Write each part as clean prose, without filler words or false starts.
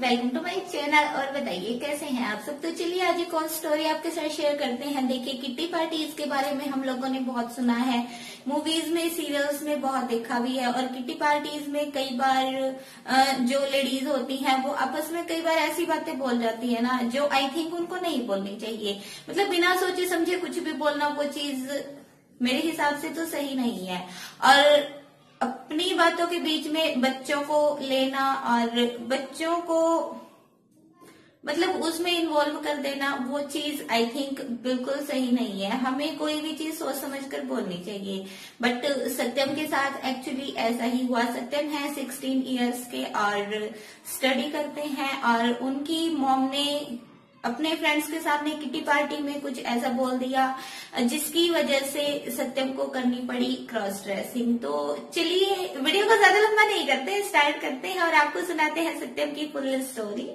Welcome to my channel. और बताइए कैसे हैं आप सब। तो चलिए आज एक और स्टोरी आपके साथ शेयर करते हैं। देखिए किट्टी पार्टीज के बारे में हम लोगों ने बहुत सुना है, मूवीज में सीरियल्स में बहुत देखा भी है। और किट्टी पार्टीज में कई बार जो लेडीज होती हैं वो आपस में कई बार ऐसी बातें बोल जाती है ना जो आई थिंक उनको नहीं बोलनी चाहिए। मतलब बिना सोचे समझे कुछ भी बोलना, वो चीज मेरे हिसाब से तो सही नहीं है। और अपनी बातों के बीच में बच्चों को लेना और बच्चों को मतलब उसमें इन्वॉल्व कर देना, वो चीज आई थिंक बिल्कुल सही नहीं है। हमें कोई भी चीज सोच समझ कर बोलनी चाहिए। बट सत्यम के साथ एक्चुअली ऐसा ही हुआ। सत्यम है 16 इयर्स के और स्टडी करते हैं और उनकी मॉम ने अपने फ्रेंड्स के सामने किटी पार्टी में कुछ ऐसा बोल दिया जिसकी वजह से सत्यम को करनी पड़ी क्रॉस ड्रेसिंग। तो चलिए वीडियो को ज्यादा लंबा नहीं करते, स्टार्ट करते हैं और आपको सुनाते हैं सत्यम की फुल स्टोरी।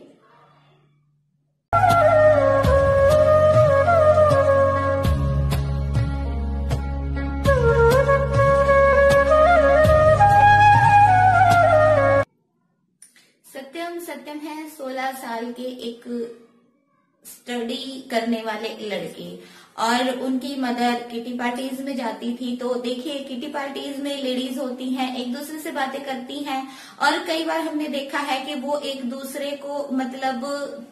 सत्यम है 16 साल के एक स्टडी करने वाले लड़के और उनकी मदर किटी पार्टीज में जाती थी। तो देखिए किटी पार्टीज में लेडीज होती हैं, एक दूसरे से बातें करती हैं और कई बार हमने देखा है कि वो एक दूसरे को मतलब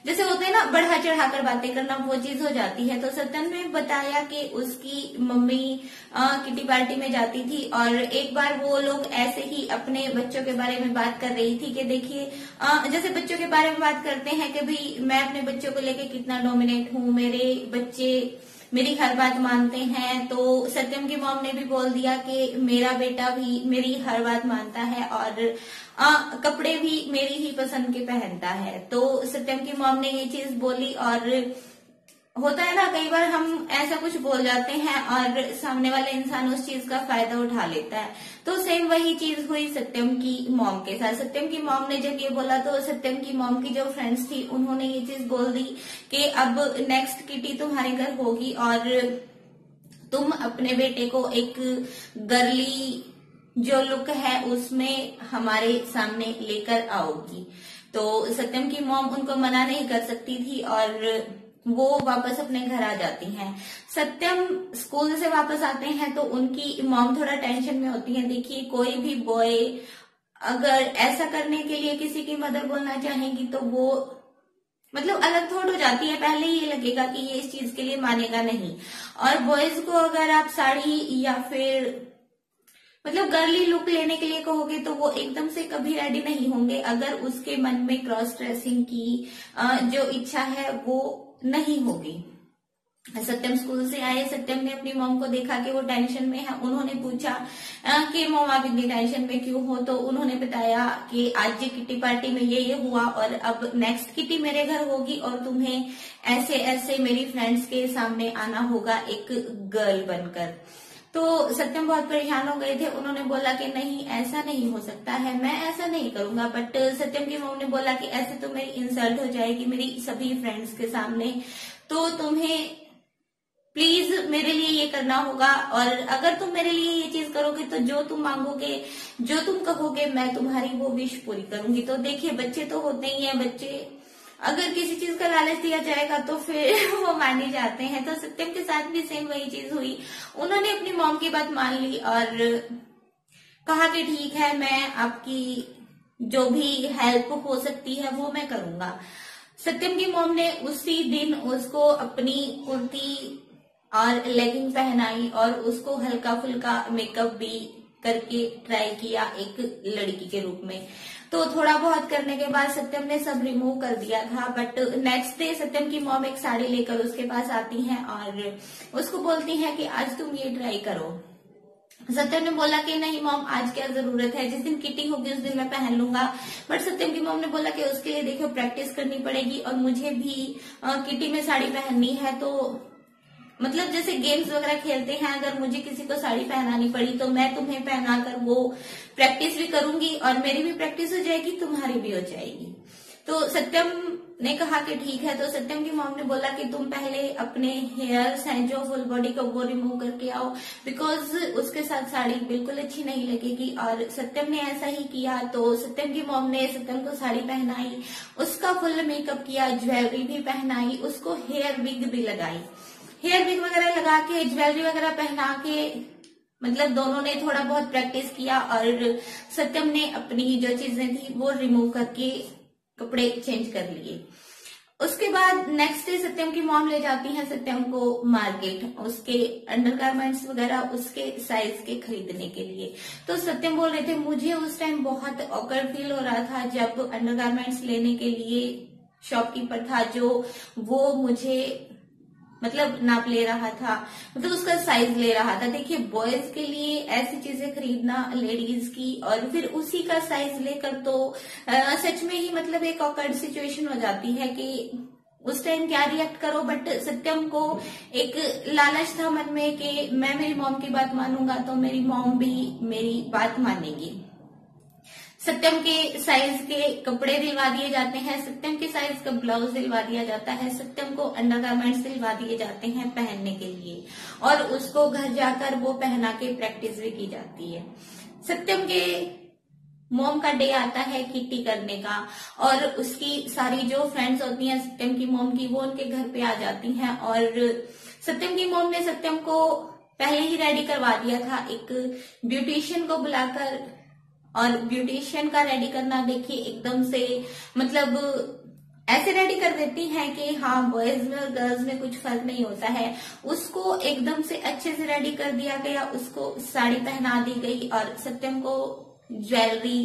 जैसे होते हैं ना बढ़ा चढ़ाकर बातें करना, वो चीज हो जाती है। तो सत्यम ने बताया कि उसकी मम्मी किटी पार्टी में जाती थी और एक बार वो लोग ऐसे ही अपने बच्चों के बारे में बात कर रही थी कि देखिए जैसे बच्चों के बारे में बात करते हैं कि भाई मैं अपने बच्चों को लेके कितना डोमिनेट हूँ, मेरे बच्चे मेरी हर बात मानते हैं। तो सत्यम की मॉम ने भी बोल दिया कि मेरा बेटा भी मेरी हर बात मानता है और कपड़े भी मेरी ही पसंद के पहनता है। तो सत्यम की मॉम ने ये चीज बोली और होता है ना कई बार हम ऐसा कुछ बोल जाते हैं और सामने वाले इंसान उस चीज का फायदा उठा लेता है। तो सेम वही चीज हुई सत्यम की मॉम के साथ। सत्यम की मॉम ने जब ये बोला तो सत्यम की मॉम की जो फ्रेंड्स थी उन्होंने ये चीज बोल दी कि अब नेक्स्ट किटी तुम्हारे घर होगी और तुम अपने बेटे को एक गर्ली जो लुक है उसमें हमारे सामने लेकर आओगी। तो सत्यम की मॉम उनको मना नहीं कर सकती थी और वो वापस अपने घर आ जाती हैं। सत्यम स्कूल से वापस आते हैं तो उनकी मॉम थोड़ा टेंशन में होती है। देखिए कोई भी बॉय अगर ऐसा करने के लिए किसी की मदर बोलना चाहेगी तो वो मतलब अलग थोड़ हो जाती है। पहले ये लगेगा कि ये इस चीज के लिए मानेगा नहीं। और बॉयज को अगर आप साड़ी या फिर मतलब गर्ली लुक लेने के लिए कहोगे तो वो एकदम से कभी रेडी नहीं होंगे अगर उसके मन में क्रॉस ड्रेसिंग की जो इच्छा है वो नहीं होगी। सत्यम स्कूल से आए, सत्यम ने अपनी मॉम को देखा कि वो टेंशन में है। उन्होंने पूछा कि मॉम आप इतनी टेंशन में क्यों हो। तो उन्होंने बताया कि आज ये किटी पार्टी में ये हुआ और अब नेक्स्ट किटी मेरे घर होगी और तुम्हें ऐसे ऐसे मेरी फ्रेंड्स के सामने आना होगा एक गर्ल बनकर। तो सत्यम बहुत परेशान हो गए थे। उन्होंने बोला कि नहीं ऐसा नहीं हो सकता है, मैं ऐसा नहीं करूंगा। बट सत्यम की मॉम ने बोला कि ऐसे तो मेरी इंसल्ट हो जाएगी मेरी सभी फ्रेंड्स के सामने, तो तुम्हें प्लीज मेरे लिए ये करना होगा और अगर तुम मेरे लिए ये चीज करोगे तो जो तुम मांगोगे, जो तुम कहोगे, मैं तुम्हारी वो विश पूरी करूंगी। तो देखिए बच्चे तो होते ही हैं, बच्चे अगर किसी चीज का लालच दिया जाएगा तो फिर वो मान ही जाते हैं। तो सत्यम के साथ भी सेम वही चीज हुई। उन्होंने अपनी मॉम की बात मान ली और कहा कि ठीक है मैं आपकी जो भी हेल्प हो सकती है वो मैं करूंगा। सत्यम की मॉम ने उसी दिन उसको अपनी कुर्ती और लेगिंग पहनाई और उसको हल्का फुल्का मेकअप भी करके ट्राई किया एक लड़की के रूप में। तो थोड़ा बहुत करने के बाद सत्यम ने सब रिमूव कर दिया था। बट नेक्स्ट डे सत्यम की मॉम एक साड़ी लेकर उसके पास आती हैं और उसको बोलती हैं कि आज तुम ये ट्राई करो। सत्यम ने बोला कि नहीं मॉम आज क्या जरूरत है, जिस दिन किटी होगी उस दिन मैं पहन लूंगा। बट सत्यम की मॉम ने बोला कि उसके लिए देखो प्रैक्टिस करनी पड़ेगी और मुझे भी किटी में साड़ी पहननी है। तो मतलब जैसे गेम्स वगैरह खेलते हैं, अगर मुझे किसी को साड़ी पहनानी पड़ी तो मैं तुम्हें पहनाकर वो प्रैक्टिस भी करूंगी और मेरी भी प्रैक्टिस हो जाएगी, तुम्हारी भी हो जाएगी। तो सत्यम ने कहा कि ठीक है। तो सत्यम की मॉम ने बोला कि तुम पहले अपने हेयर्स हैं जो फुल बॉडी को वो रिमूव करके आओ, बिकॉज उसके साथ साड़ी बिल्कुल अच्छी नहीं लगेगी। और सत्यम ने ऐसा ही किया। तो सत्यम की मॉम ने सत्यम को साड़ी पहनाई, उसका फुल मेकअप किया, ज्वेलरी भी पहनाई, उसको हेयर विग भी लगाई। हेयर विग वगैरह लगा के, ज्वेलरी वगैरह पहना के, मतलब दोनों ने थोड़ा बहुत प्रैक्टिस किया और सत्यम ने अपनी जो चीजें थी वो रिमूव करके कपड़े चेंज कर लिए। उसके बाद नेक्स्ट डे सत्यम की मॉम ले जाती है सत्यम को मार्केट, उसके अंडरगारमेंट्स वगैरह उसके साइज के खरीदने के लिए। तो सत्यम बोल रहे थे मुझे उस टाइम बहुत ऑकवर्ड फील हो रहा था जब अंडरगारमेंट्स लेने के लिए शॉपकीपर था जो वो मुझे मतलब नाप ले रहा था, मतलब उसका साइज ले रहा था। देखिए बॉयज के लिए ऐसी चीजें खरीदना लेडीज की और फिर उसी का साइज लेकर तो सच में ही मतलब एक ऑकवर्ड सिचुएशन हो जाती है कि उस टाइम क्या रिएक्ट करो। बट सत्यम को एक लालच था मन में कि मैं मेरी मॉम की बात मानूंगा तो मेरी मॉम भी मेरी बात मानेगी। सत्यम के साइज के कपड़े दिलवा दिए जाते हैं, सत्यम के साइज का ब्लाउज दिलवा दिया जाता है, सत्यम को अंडरगारमेंट्स दिलवा दिए जाते हैं पहनने के लिए और उसको घर जाकर वो पहना के प्रैक्टिस भी की जाती है। सत्यम के मॉम का डे आता है किट्टी करने का और उसकी सारी जो फ्रेंड्स होती हैं सत्यम की मॉम की वो उनके घर पे आ जाती हैं और सत्यम की मॉम ने सत्यम को पहले ही रेडी करवा दिया था एक ब्यूटिशियन को बुलाकर। और ब्यूटिशियन का रेडी करना देखिए एकदम से मतलब ऐसे रेडी कर देती हैं कि हाँ बॉयज में और गर्ल्स में कुछ फर्क नहीं होता है। उसको एकदम से अच्छे से रेडी कर दिया गया, उसको साड़ी पहना दी गई और सत्यम को ज्वेलरी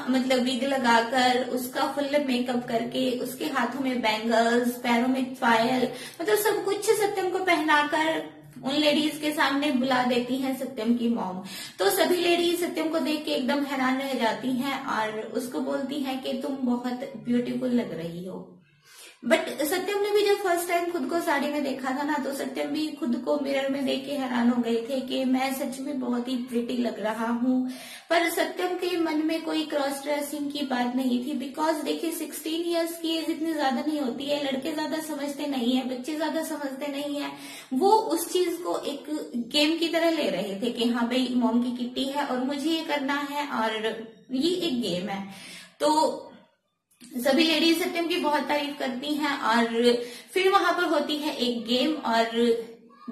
मतलब विग लगाकर उसका फुल मेकअप करके उसके हाथों में बैंगल्स, पैरों में पायल, मतलब सब कुछ सत्यम को पहनाकर उन लेडीज के सामने बुला देती हैं सत्यम की मॉम। तो सभी लेडीज सत्यम को देख के एकदम हैरान रह जाती हैं और उसको बोलती हैं कि तुम बहुत ब्यूटीफुल लग रही हो। बट सत्यम ने भी जब फर्स्ट टाइम खुद को साड़ी में देखा था ना तो सत्यम भी खुद को मिरर में देख के हैरान हो गए थे कि मैं सच में बहुत ही प्रिटी लग रहा हूँ। पर सत्यम के मन में कोई क्रॉस ड्रेसिंग की बात नहीं थी, बिकॉज देखिए 16 इयर्स की एज इतनी ज्यादा नहीं होती है, लड़के ज्यादा समझते नहीं है, बच्चे ज्यादा समझते नहीं है। वो उस चीज को एक गेम की तरह ले रहे थे कि हाँ भाई मॉम की किट्टी है और मुझे ये करना है और ये एक गेम है। तो सभी लेडीज सत्यम की बहुत तारीफ करती हैं और फिर वहां पर होती है एक गेम और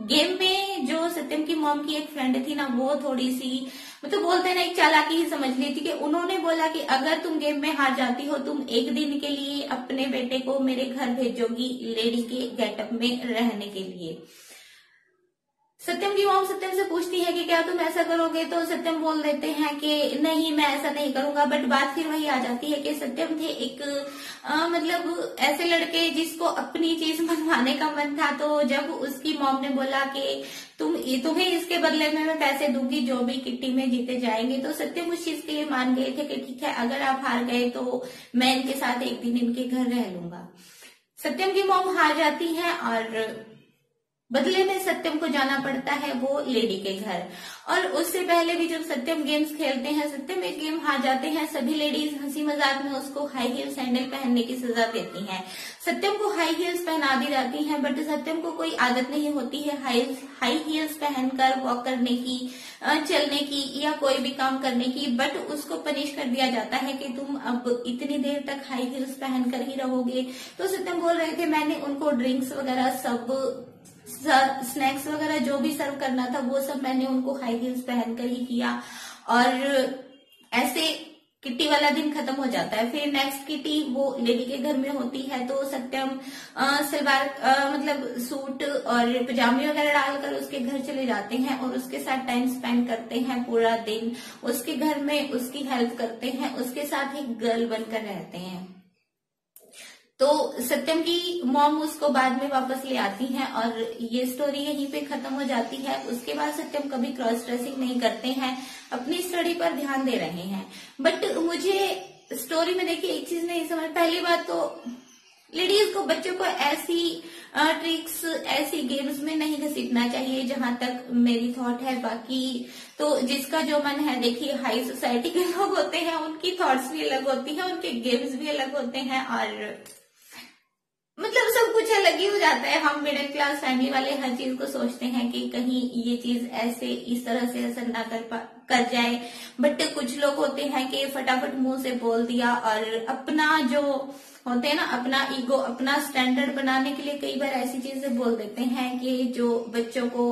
गेम में जो सत्यम की मॉम की एक फ्रेंड थी ना वो थोड़ी सी मतलब बोलते हैं ना एक चालाकी ही समझ ली थी कि उन्होंने बोला कि अगर तुम गेम में हार जाती हो तुम एक दिन के लिए अपने बेटे को मेरे घर भेजोगी लेडी के गेटअप में रहने के लिए। सत्यम की मॉम सत्यम से पूछती है कि क्या तुम ऐसा करोगे, तो सत्यम बोल देते हैं कि नहीं मैं ऐसा नहीं करूंगा। बट बात फिर वही आ जाती है कि सत्यम थे एक मतलब ऐसे लड़के जिसको अपनी चीज मनवाने का मन था। तो जब उसकी मॉम ने बोला कि तुम्हें इसके बदले में मैं पैसे दूंगी जो भी किट्टी में जीते जाएंगे, तो सत्यम उस चीज के लिए मान गए थे कि ठीक है अगर आप हार गए तो मैं इनके साथ एक दिन इनके घर रह लूंगा। सत्यम की मॉम हार जाती है और बदले में सत्यम को जाना पड़ता है वो लेडी के घर। और उससे पहले भी जब सत्यम गेम्स खेलते हैं, सत्यम एक गेम हार जाते हैं, सभी लेडीज हंसी मजाक में उसको हाई हील सैंडल पहनने की सजा देती हैं। सत्यम को हाई हील्स पहना दी जाती हैं बट सत्यम को कोई आदत नहीं होती है हाई हील्स पहनकर वॉक करने की, चलने की या कोई भी काम करने की। बट उसको पनिश कर दिया जाता है कि तुम अब इतनी देर तक हाई हील्स पहनकर ही रहोगे। तो सत्यम बोल रहे थे मैंने उनको ड्रिंक्स वगैरह सब स्नैक्स वगैरह जो भी सर्व करना था वो सब मैंने उनको हाई हील्स पहनकर ही किया। और ऐसे किट्टी वाला दिन खत्म हो जाता है। फिर नेक्स्ट किट्टी वो लेडी के घर में होती है। तो सत्यम सलवार मतलब सूट और पजामे वगैरह डालकर उसके घर चले जाते हैं और उसके साथ टाइम स्पेंड करते हैं पूरा दिन, उसके घर में उसकी हेल्प करते हैं, उसके साथ एक गर्ल बनकर रहते हैं। तो सत्यम की मॉम उसको बाद में वापस ले आती हैं और ये स्टोरी यहीं पे खत्म हो जाती है। उसके बाद सत्यम कभी क्रॉस ड्रेसिंग नहीं करते हैं, अपनी स्टडी पर ध्यान दे रहे हैं। बट मुझे स्टोरी में देखिए एक चीज नहीं समझ, पहली बात तो लेडीज को, बच्चों को ऐसी ट्रिक्स, ऐसी गेम्स में नहीं घसीटना चाहिए, जहां तक मेरी थॉट है। बाकी तो जिसका जो मन है, देखिए हाई सोसाइटी के लोग होते हैं, उनकी थॉट्स भी अलग होती हैं, उनके गेम्स भी अलग होते हैं, और मतलब सब कुछ अलग ही हो जाता है। हम मिडिल क्लास फैमिली वाले हर चीज को सोचते हैं कि कहीं ये चीज ऐसे इस तरह से असर ना कर जाए, बट कुछ लोग होते हैं कि फटाफट मुंह से बोल दिया, और अपना जो होते हैं ना, अपना ईगो, अपना स्टैंडर्ड बनाने के लिए कई बार ऐसी चीजें बोल देते हैं कि जो बच्चों को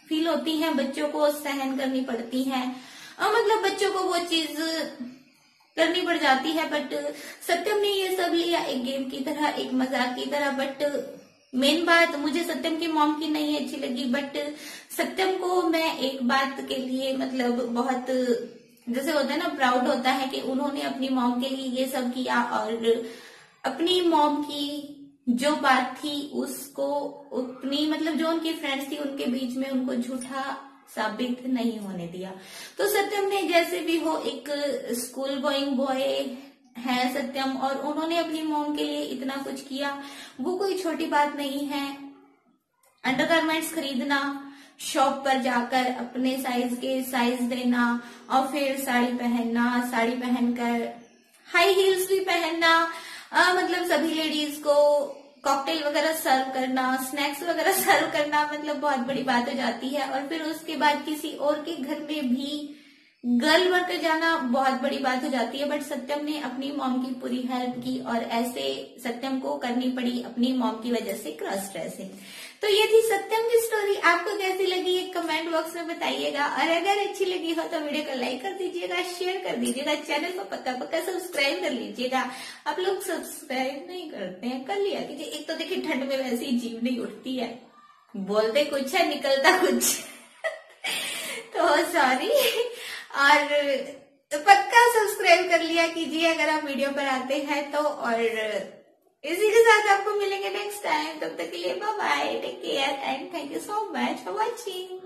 फील होती हैं, बच्चों को सहन करनी पड़ती हैं, और मतलब बच्चों को वो चीज करनी पड़ जाती है। बट सत्यम ने ये सब लिया एक गेम की तरह, एक मजाक की तरह। बट मेन बात मुझे सत्यम की मॉम की नहीं अच्छी लगी, बट सत्यम को मैं एक बात के लिए मतलब बहुत, जैसे होता है ना, प्राउड होता है कि उन्होंने अपनी मॉम के लिए ये सब किया, और अपनी मॉम की जो बात थी उसको अपनी मतलब जो उनकी फ्रेंड्स थी उनके बीच में उनको झूठा साबित नहीं होने दिया। तो सत्यम ने जैसे भी हो, एक स्कूल गोइंग बॉय है सत्यम, और उन्होंने अपनी मॉम के लिए इतना कुछ किया, वो कोई छोटी बात नहीं है। अंडरगारमेंट्स खरीदना, शॉप पर जाकर अपने साइज के साइज देना, और फिर साड़ी पहनना, साड़ी पहनकर हाई हील्स भी पहनना, मतलब सभी लेडीज को कॉकटेल वगैरह सर्व करना, स्नैक्स वगैरह सर्व करना, मतलब बहुत बड़ी बात हो जाती है। और फिर उसके बाद किसी और के घर में भी गर्ल बनकर जाना बहुत बड़ी बात हो जाती है। बट सत्यम ने अपनी मॉम की पूरी हेल्प की, और ऐसे सत्यम को करनी पड़ी अपनी मॉम की वजह से क्रॉस ड्रेसिंग। तो ये थी सत्यम की स्टोरी। आपको कैसी लगी ये कमेंट बॉक्स में बताइएगा, और अगर अच्छी लगी हो तो वीडियो को लाइक कर दीजिएगा, शेयर कर दीजिएगा, चैनल को पक्का सब्सक्राइब कर लीजिएगा। आप लोग सब्सक्राइब नहीं करते हैं, कर लिया कीजिए। एक तो देखिए ठंड में वैसे ही जीव नहीं उठती है, बोलते कुछ है निकलता कुछ तो सॉरी। और पक्का सब्सक्राइब कर लिया कीजिए अगर आप वीडियो पर आते हैं तो। और इसी के साथ आपको मिलेंगे नेक्स्ट टाइम, तब तक के लिए bye bye, take care and thank you so much for watching.